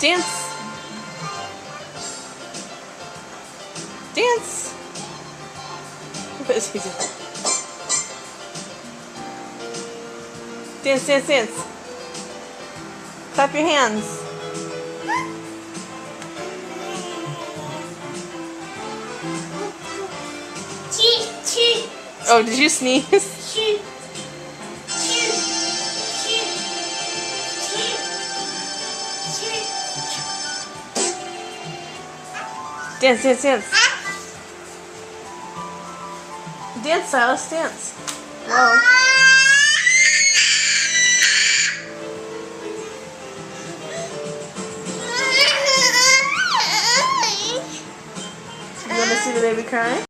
Dance. Dance. What is he doing? Dance, dance, dance. Clap your hands. Oh, did you sneeze? Dance, dance, dance. Dance, Silas, dance. Whoa. You want to see the baby crying?